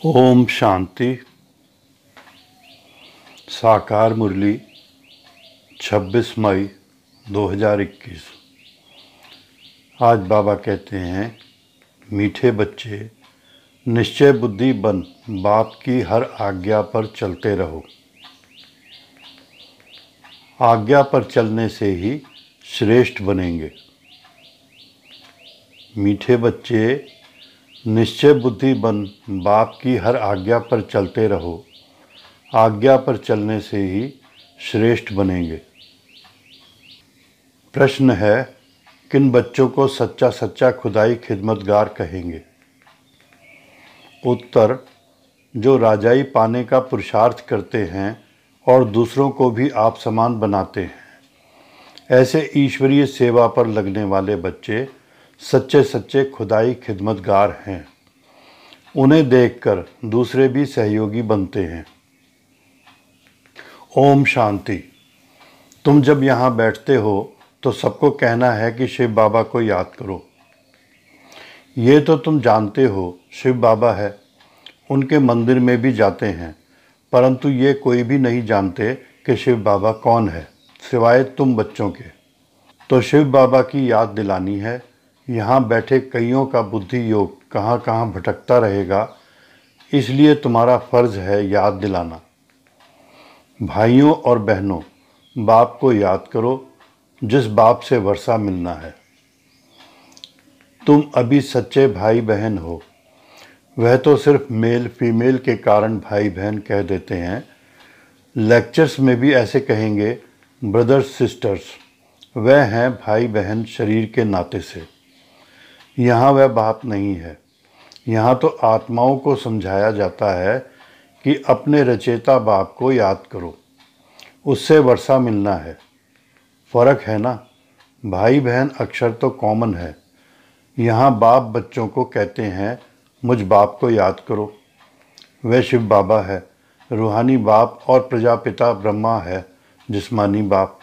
ओम शांति। साकार मुरली 26 मई 2021। आज बाबा कहते हैं, मीठे बच्चे, निश्चय बुद्धि बन बाप की हर आज्ञा पर चलते रहो। आज्ञा पर चलने से ही श्रेष्ठ बनेंगे। मीठे बच्चे, निश्चय बुद्धि बन बाप की हर आज्ञा पर चलते रहो। आज्ञा पर चलने से ही श्रेष्ठ बनेंगे। प्रश्न है, किन बच्चों को सच्चा सच्चा खुदाई खिदमतगार कहेंगे? उत्तर, जो राजाई पाने का पुरुषार्थ करते हैं और दूसरों को भी आप समान बनाते हैं। ऐसे ईश्वरीय सेवा पर लगने वाले बच्चे सच्चे सच्चे खुदाई खिदमतगार हैं। उन्हें देखकर दूसरे भी सहयोगी बनते हैं। ओम शांति। तुम जब यहाँ बैठते हो तो सबको कहना है कि शिव बाबा को याद करो। ये तो तुम जानते हो शिव बाबा है, उनके मंदिर में भी जाते हैं, परंतु ये कोई भी नहीं जानते कि शिव बाबा कौन है सिवाय तुम बच्चों के। तो शिव बाबा की याद दिलानी है। यहाँ बैठे कईयों का बुद्धि योग कहाँ कहाँ भटकता रहेगा, इसलिए तुम्हारा फर्ज है याद दिलाना। भाइयों और बहनों, बाप को याद करो जिस बाप से वर्षा मिलना है। तुम अभी सच्चे भाई बहन हो। वह तो सिर्फ मेल फीमेल के कारण भाई बहन कह देते हैं। लेक्चर्स में भी ऐसे कहेंगे ब्रदर्स सिस्टर्स। वह हैं भाई बहन शरीर के नाते से। यहाँ वह बात नहीं है। यहाँ तो आत्माओं को समझाया जाता है कि अपने रचेता बाप को याद करो, उससे वर्षा मिलना है। फ़र्क है ना। भाई बहन अक्षर तो कॉमन है। यहाँ बाप बच्चों को कहते हैं मुझ बाप को याद करो। वह शिव बाबा है, रूहानी बाप, और प्रजापिता ब्रह्मा है, जिस्मानी बाप।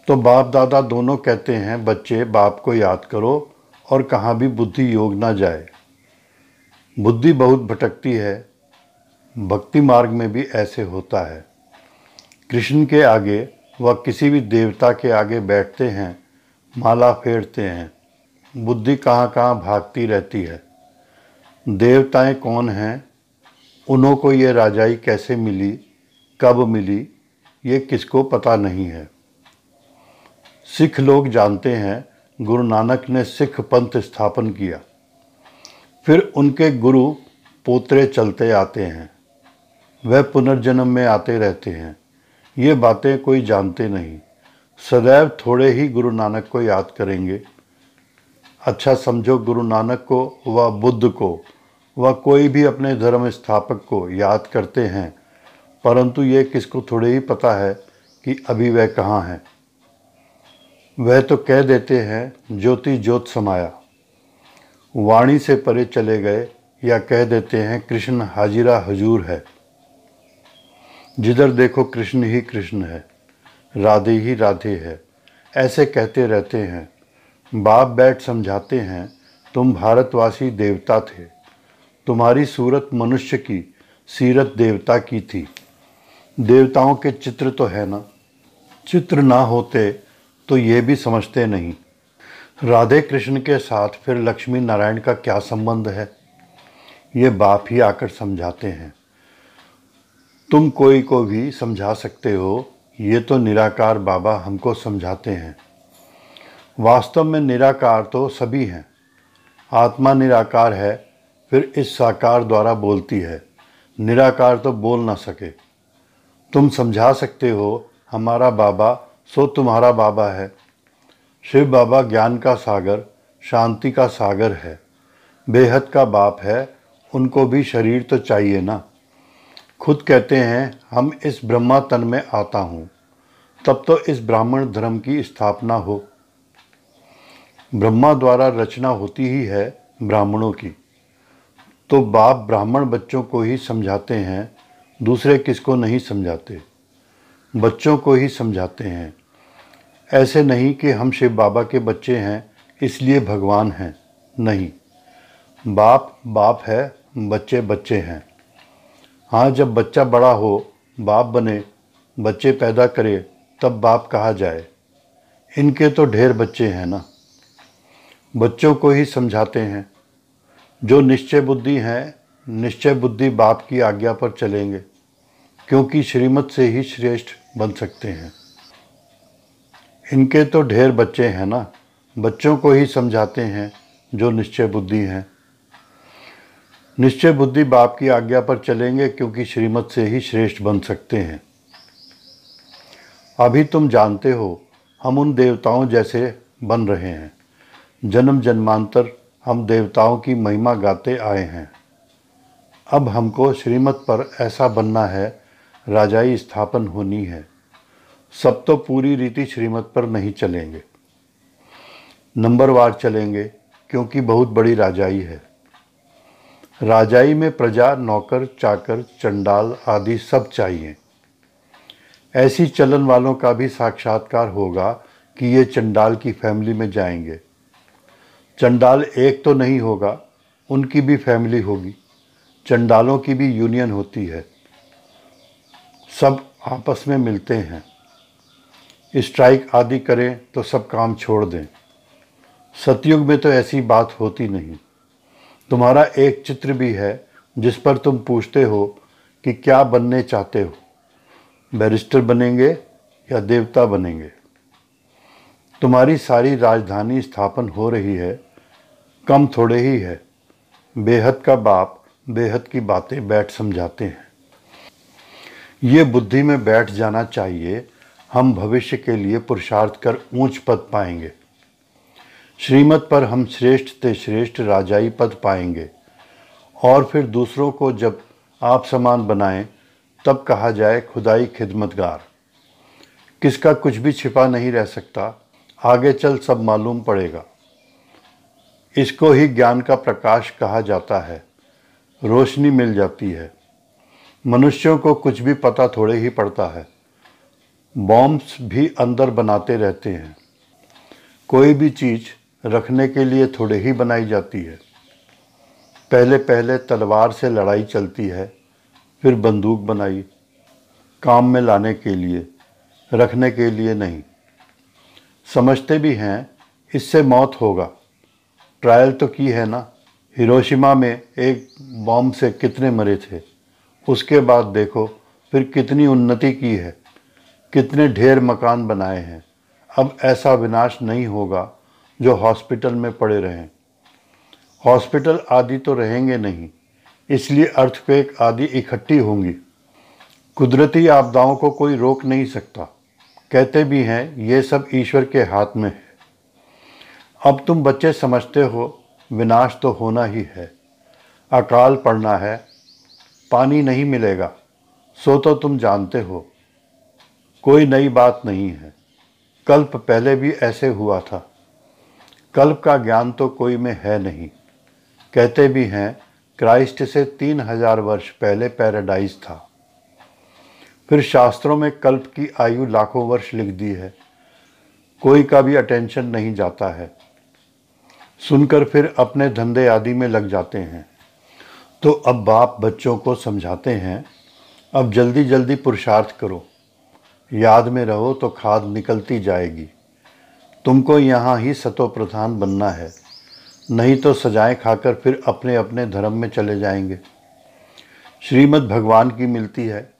तो बाप दादा दोनों कहते हैं बच्चे बाप को याद करो और कहाँ भी बुद्धि योग ना जाए। बुद्धि बहुत भटकती है। भक्ति मार्ग में भी ऐसे होता है। कृष्ण के आगे व किसी भी देवता के आगे बैठते हैं, माला फेरते हैं, बुद्धि कहाँ कहाँ भागती रहती है। देवताएं कौन हैं, उन्हों को ये राजाई कैसे मिली, कब मिली, ये किसको पता नहीं है। सिख लोग जानते हैं गुरु नानक ने सिख पंथ स्थापन किया, फिर उनके गुरु पोतरे चलते आते हैं, वह पुनर्जन्म में आते रहते हैं। ये बातें कोई जानते नहीं। सदैव थोड़े ही गुरु नानक को याद करेंगे। अच्छा समझो, गुरु नानक को व बुद्ध को व कोई भी अपने धर्म स्थापक को याद करते हैं, परंतु ये किसको थोड़े ही पता है कि अभी वह कहाँ हैं। वह तो कह देते हैं ज्योति ज्योत समाया, वाणी से परे चले गए, या कह देते हैं कृष्ण हाजिरा हजूर है। जिधर देखो कृष्ण ही कृष्ण है, राधे ही राधे है, ऐसे कहते रहते हैं। बाप बैठ समझाते हैं, तुम भारतवासी देवता थे, तुम्हारी सूरत मनुष्य की, सीरत देवता की थी। देवताओं के चित्र तो है ना, चित्र ना होते तो ये भी समझते नहीं। राधे कृष्ण के साथ फिर लक्ष्मी नारायण का क्या संबंध है, ये बाप ही आकर समझाते हैं। तुम कोई को भी समझा सकते हो, ये तो निराकार बाबा हमको समझाते हैं। वास्तव में निराकार तो सभी हैं। आत्मा निराकार है, फिर इस साकार द्वारा बोलती है। निराकार तो बोल ना सके। तुम समझा सकते हो हमारा बाबा सो तुम्हारा बाबा है। शिव बाबा ज्ञान का सागर, शांति का सागर है, बेहद का बाप है। उनको भी शरीर तो चाहिए ना। खुद कहते हैं हम इस ब्रह्मा तन में आता हूँ, तब तो इस ब्राह्मण धर्म की स्थापना हो। ब्रह्मा द्वारा रचना होती ही है ब्राह्मणों की, तो बाप ब्राह्मण बच्चों को ही समझाते हैं, दूसरे किसको नहीं समझाते, बच्चों को ही समझाते हैं। ऐसे नहीं कि हम शिव बाबा के बच्चे हैं इसलिए भगवान हैं, नहीं। बाप बाप है, बच्चे बच्चे हैं। हाँ, जब बच्चा बड़ा हो, बाप बने, बच्चे पैदा करे, तब बाप कहा जाए। इनके तो ढेर बच्चे हैं ना। बच्चों को ही समझाते हैं। जो निश्चय बुद्धि हैं, निश्चय बुद्धि बाप की आज्ञा पर चलेंगे, क्योंकि श्रीमत से ही श्रेष्ठ बन सकते हैं। इनके तो ढेर बच्चे हैं ना। बच्चों को ही समझाते हैं जो निश्चय बुद्धि हैं। निश्चय बुद्धि बाप की आज्ञा पर चलेंगे, क्योंकि श्रीमत से ही श्रेष्ठ बन सकते हैं। अभी तुम जानते हो, हम उन देवताओं जैसे बन रहे हैं। जन्म जन्मांतर हम देवताओं की महिमा गाते आए हैं। अब हमको श्रीमत पर ऐसा बनना है, राजाई स्थापन होनी है। सब तो पूरी रीति श्रीमत पर नहीं चलेंगे, नंबरवार चलेंगे, क्योंकि बहुत बड़ी राजाई है। राजाई में प्रजा, नौकर, चाकर, चंडाल आदि सब चाहिए। ऐसी चलन वालों का भी साक्षात्कार होगा कि ये चंडाल की फैमिली में जाएंगे। चंडाल एक तो नहीं होगा, उनकी भी फैमिली होगी। चंडालों की भी यूनियन होती है, सब आपस में मिलते हैं। स्ट्राइक आदि करें तो सब काम छोड़ दें। सतयुग में तो ऐसी बात होती नहीं। तुम्हारा एक चित्र भी है जिस पर तुम पूछते हो कि क्या बनने चाहते हो, बैरिस्टर बनेंगे या देवता बनेंगे। तुम्हारी सारी राजधानी स्थापन हो रही है, कम थोड़े ही है। बेहद का बाप बेहद की बातें बैठ समझाते हैं। ये बुद्धि में बैठ जाना चाहिए, हम भविष्य के लिए पुरुषार्थ कर ऊंच पद पाएंगे। श्रीमत पर हम श्रेष्ठ से श्रेष्ठ राजाई पद पाएंगे, और फिर दूसरों को जब आप समान बनाएं, तब कहा जाए खुदाई खिदमतगार। किसका कुछ भी छिपा नहीं रह सकता, आगे चल सब मालूम पड़ेगा। इसको ही ज्ञान का प्रकाश कहा जाता है। रोशनी मिल जाती है। मनुष्यों को कुछ भी पता थोड़े ही पड़ता है। बॉम्ब्स भी अंदर बनाते रहते हैं। कोई भी चीज़ रखने के लिए थोड़े ही बनाई जाती है। पहले पहले तलवार से लड़ाई चलती है, फिर बंदूक बनाई, काम में लाने के लिए, रखने के लिए नहीं। समझते भी हैं इससे मौत होगा। ट्रायल तो की है ना। हिरोशिमा में एक बॉम्ब से कितने मरे थे। उसके बाद देखो फिर कितनी उन्नति की है, कितने ढेर मकान बनाए हैं। अब ऐसा विनाश नहीं होगा जो हॉस्पिटल में पड़े रहें। हॉस्पिटल आदि तो रहेंगे नहीं, इसलिए अर्थक्वेक आदि इकट्ठी होंगी। कुदरती आपदाओं को कोई रोक नहीं सकता। कहते भी हैं ये सब ईश्वर के हाथ में है। अब तुम बच्चे समझते हो विनाश तो होना ही है। अकाल पड़ना है, पानी नहीं मिलेगा, सो तो तुम जानते हो। कोई नई बात नहीं है। कल्प पहले भी ऐसे हुआ था। कल्प का ज्ञान तो कोई में है नहीं। कहते भी हैं क्राइस्ट से 3000 वर्ष पहले पैराडाइज था। फिर शास्त्रों में कल्प की आयु लाखों वर्ष लिख दी है। कोई का भी अटेंशन नहीं जाता है। सुनकर फिर अपने धंधे आदि में लग जाते हैं। तो अब बाप बच्चों को समझाते हैं, अब जल्दी जल्दी पुरुषार्थ करो। याद में रहो तो खाद निकलती जाएगी। तुमको यहाँ ही सतो प्रधान बनना है, नहीं तो सजाएं खाकर फिर अपने अपने धर्म में चले जाएंगे। श्रीमद् भगवान की मिलती है।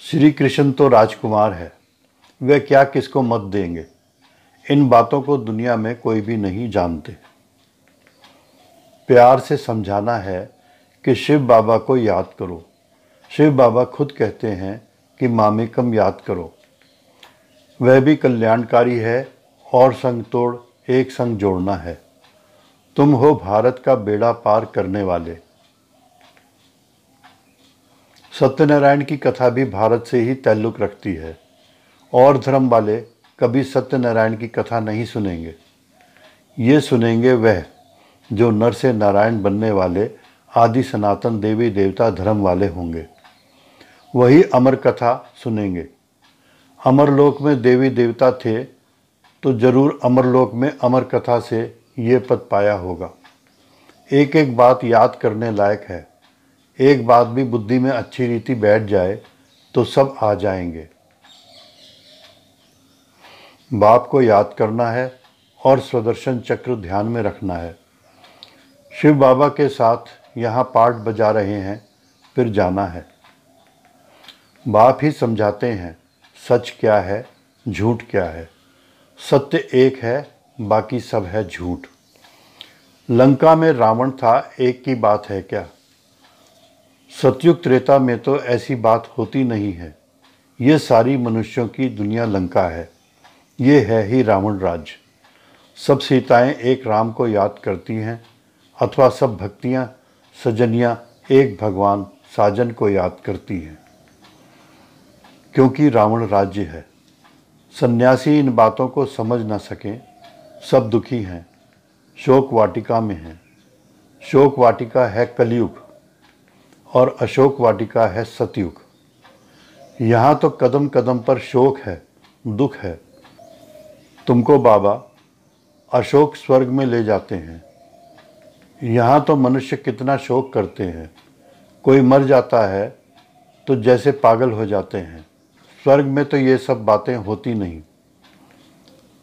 श्री कृष्ण तो राजकुमार है, वे क्या किसको मत देंगे। इन बातों को दुनिया में कोई भी नहीं जानते। प्यार से समझाना है कि शिव बाबा को याद करो। शिव बाबा खुद कहते हैं कि मामेकम याद करो। वह भी कल्याणकारी है, और संग तोड़ एक संग जोड़ना है। तुम हो भारत का बेड़ा पार करने वाले। सत्यनारायण की कथा भी भारत से ही ताल्लुक़ रखती है। और धर्म वाले कभी सत्यनारायण की कथा नहीं सुनेंगे। ये सुनेंगे वह जो नर से नारायण बनने वाले आदि सनातन देवी देवता धर्म वाले होंगे। वही अमर कथा सुनेंगे। अमरलोक में देवी देवता थे तो जरूर अमरलोक में अमर कथा से ये पद पाया होगा। एक एक बात याद करने लायक है। एक बात भी बुद्धि में अच्छी रीति बैठ जाए तो सब आ जाएंगे। बाप को याद करना है और स्वदर्शन चक्र ध्यान में रखना है। शिव बाबा के साथ यहाँ पाठ बजा रहे हैं, फिर जाना है। बाप ही समझाते हैं सच क्या है, झूठ क्या है। सत्य एक है, बाकी सब है झूठ। लंका में रावण था, एक की बात है क्या। सतयुग त्रेता में तो ऐसी बात होती नहीं है। ये सारी मनुष्यों की दुनिया लंका है। ये है ही रावण राज्य। सब सीताएं एक राम को याद करती हैं, अथवा सब भक्तियां सजनियां एक भगवान साजन को याद करती हैं। क्योंकि रावण राज्य है। सन्यासी इन बातों को समझ न सकें, सब दुखी हैं, शोक वाटिका में हैं। शोक वाटिका है कलयुग और अशोक वाटिका है सतयुग। यहाँ तो कदम कदम पर शोक है, दुख है। तुमको बाबा अशोक स्वर्ग में ले जाते हैं। यहाँ तो मनुष्य कितना शोक करते हैं। कोई मर जाता है तो जैसे पागल हो जाते हैं। स्वर्ग में तो ये सब बातें होती नहीं।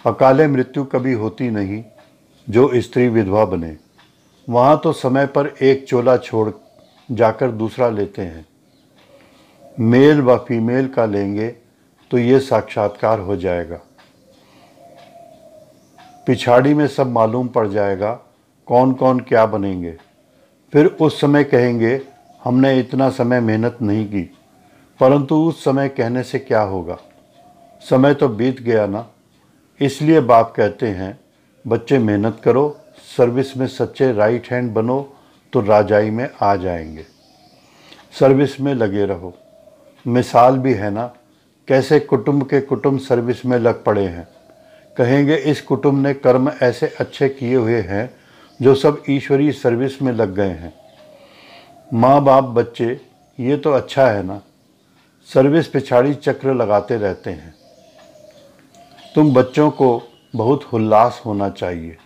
अकाले मृत्यु कभी होती नहीं जो स्त्री विधवा बने। वहाँ तो समय पर एक चोला छोड़ जाकर दूसरा लेते हैं। मेल व फीमेल का लेंगे तो ये साक्षात्कार हो जाएगा। पिछाड़ी में सब मालूम पड़ जाएगा कौन कौन क्या बनेंगे। फिर उस समय कहेंगे हमने इतना समय मेहनत नहीं की, परंतु उस समय कहने से क्या होगा, समय तो बीत गया ना। इसलिए बाप कहते हैं बच्चे मेहनत करो, सर्विस में सच्चे राइट हैंड बनो तो राजाई में आ जाएंगे। सर्विस में लगे रहो। मिसाल भी है ना, कैसे कुटुंब के कुटुंब सर्विस में लग पड़े हैं। कहेंगे इस कुटुंब ने कर्म ऐसे अच्छे किए हुए हैं जो सब ईश्वरीय सर्विस में लग गए हैं। माँ बाप बच्चे ये तो अच्छा है ना, सर्विस पिछाड़ी चक्र लगाते रहते हैं। तुम बच्चों को बहुत उल्लास होना चाहिए।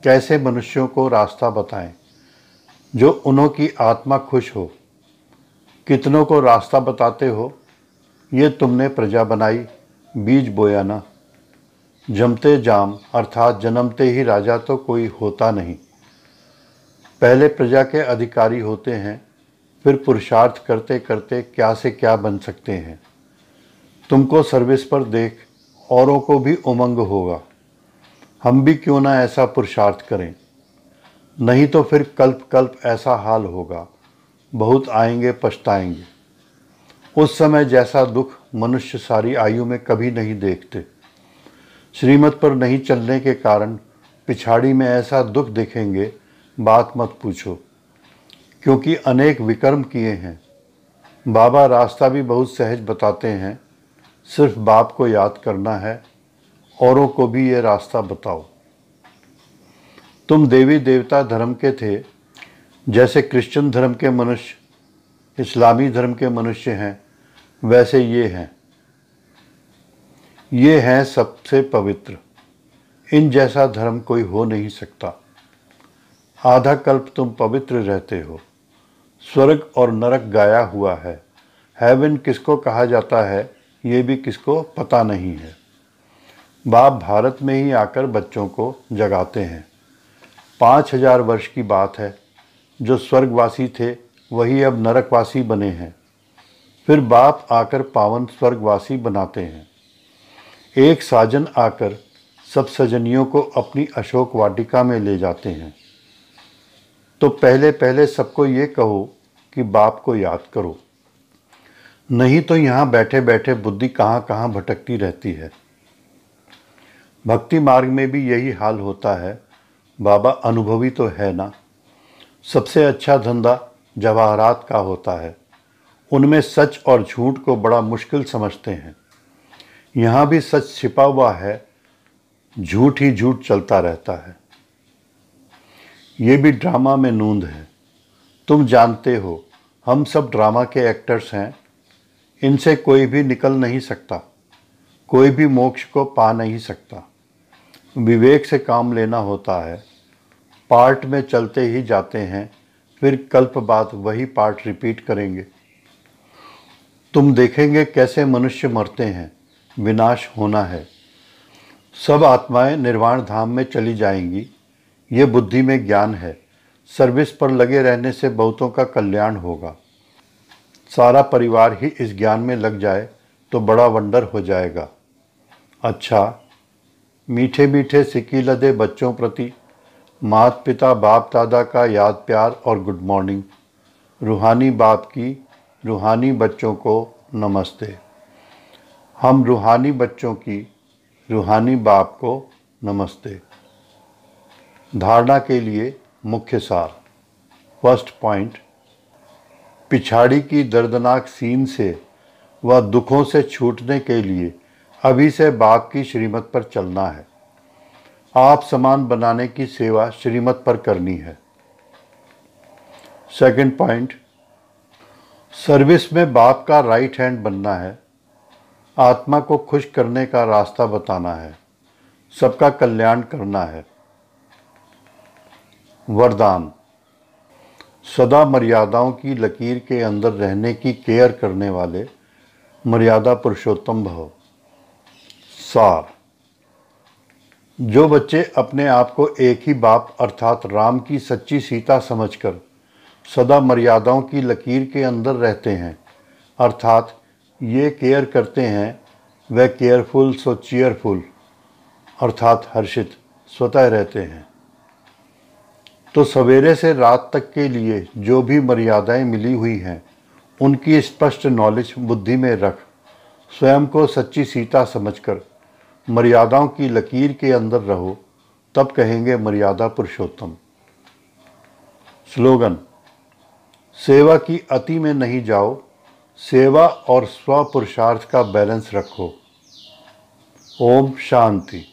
कैसे मनुष्यों को रास्ता बताएं जो उन्हों की आत्मा खुश हो। कितनों को रास्ता बताते हो। ये तुमने प्रजा बनाई, बीज बोया ना। जमते जाम अर्थात जन्मते ही राजा तो कोई होता नहीं। पहले प्रजा के अधिकारी होते हैं, फिर पुरुषार्थ करते करते क्या से क्या बन सकते हैं। तुमको सर्विस पर देख औरों को भी उमंग होगा। हम भी क्यों ना ऐसा पुरुषार्थ करें। नहीं तो फिर कल्प कल्प ऐसा हाल होगा, बहुत आएंगे पछताएंगे। उस समय जैसा दुख मनुष्य सारी आयु में कभी नहीं देखते। श्रीमत पर नहीं चलने के कारण पिछाड़ी में ऐसा दुख देखेंगे, बात मत पूछो। क्योंकि अनेक विकर्म किए हैं। बाबा रास्ता भी बहुत सहज बताते हैं। सिर्फ बाप को याद करना है, औरों को भी ये रास्ता बताओ। तुम देवी देवता धर्म के थे, जैसे क्रिश्चियन धर्म के मनुष्य इस्लामी धर्म के मनुष्य हैं, वैसे ये हैं। ये हैं सबसे पवित्र। इन जैसा धर्म कोई हो नहीं सकता। आधा कल्प तुम पवित्र रहते हो। स्वर्ग और नरक गाया हुआ है। हेवन किसको कहा जाता है ये भी किसको पता नहीं है। बाप भारत में ही आकर बच्चों को जगाते हैं। 5000 वर्ष की बात है। जो स्वर्गवासी थे वही अब नरकवासी बने हैं। फिर बाप आकर पावन स्वर्गवासी बनाते हैं। एक साजन आकर सब सजनियों को अपनी अशोक वाटिका में ले जाते हैं। तो पहले पहले सबको ये कहो कि बाप को याद करो। नहीं तो यहाँ बैठे बैठे बुद्धि कहाँ कहाँ भटकती रहती है। भक्ति मार्ग में भी यही हाल होता है। बाबा अनुभवी तो है ना। सबसे अच्छा धंधा जवाहरात का होता है। उनमें सच और झूठ को बड़ा मुश्किल समझते हैं। यहाँ भी सच छिपा हुआ है, झूठ ही झूठ चलता रहता है। ये भी ड्रामा में नूंद है। तुम जानते हो हम सब ड्रामा के एक्टर्स हैं। इनसे कोई भी निकल नहीं सकता। कोई भी मोक्ष को पा नहीं सकता। विवेक से काम लेना होता है। पार्ट में चलते ही जाते हैं, फिर कल्प बाद वही पार्ट रिपीट करेंगे। तुम देखेंगे कैसे मनुष्य मरते हैं, विनाश होना है। सब आत्माएं निर्वाण धाम में चली जाएंगी। ये बुद्धि में ज्ञान है। सर्विस पर लगे रहने से बहुतों का कल्याण होगा। सारा परिवार ही इस ज्ञान में लग जाए तो बड़ा वंडर हो जाएगा। अच्छा, मीठे मीठे सिक्की लदे बच्चों प्रति माता पिता बाप दादा का याद प्यार और गुड मॉर्निंग। रूहानी बाप की रूहानी बच्चों को नमस्ते। हम रूहानी बच्चों की रूहानी बाप को नमस्ते। धारणा के लिए मुख्य सार। फर्स्ट पॉइंट, पिछाड़ी की दर्दनाक सीन से व दुखों से छूटने के लिए अभी से बाप की श्रीमत पर चलना है। आप समान बनाने की सेवा श्रीमत पर करनी है। सेकंड पॉइंट, सर्विस में बाप का राइट हैंड बनना है। आत्मा को खुश करने का रास्ता बताना है। सबका कल्याण करना है। वरदान, सदा मर्यादाओं की लकीर के अंदर रहने की केयर करने वाले मर्यादा पुरुषोत्तम भव। सार, जो बच्चे अपने आप को एक ही बाप अर्थात राम की सच्ची सीता समझकर सदा मर्यादाओं की लकीर के अंदर रहते हैं, अर्थात ये केयर करते हैं, वह केयरफुल सो चीयरफुल अर्थात हर्षित स्वतः रहते हैं, तो सवेरे से रात तक के लिए जो भी मर्यादाएं मिली हुई हैं उनकी स्पष्ट नॉलेज बुद्धि में रख स्वयं को सच्ची सीता समझकर मर्यादाओं की लकीर के अंदर रहो, तब कहेंगे मर्यादा पुरुषोत्तम। स्लोगन, सेवा की अति में नहीं जाओ, सेवा और स्व पुरुषार्थ का बैलेंस रखो। ओम शांति।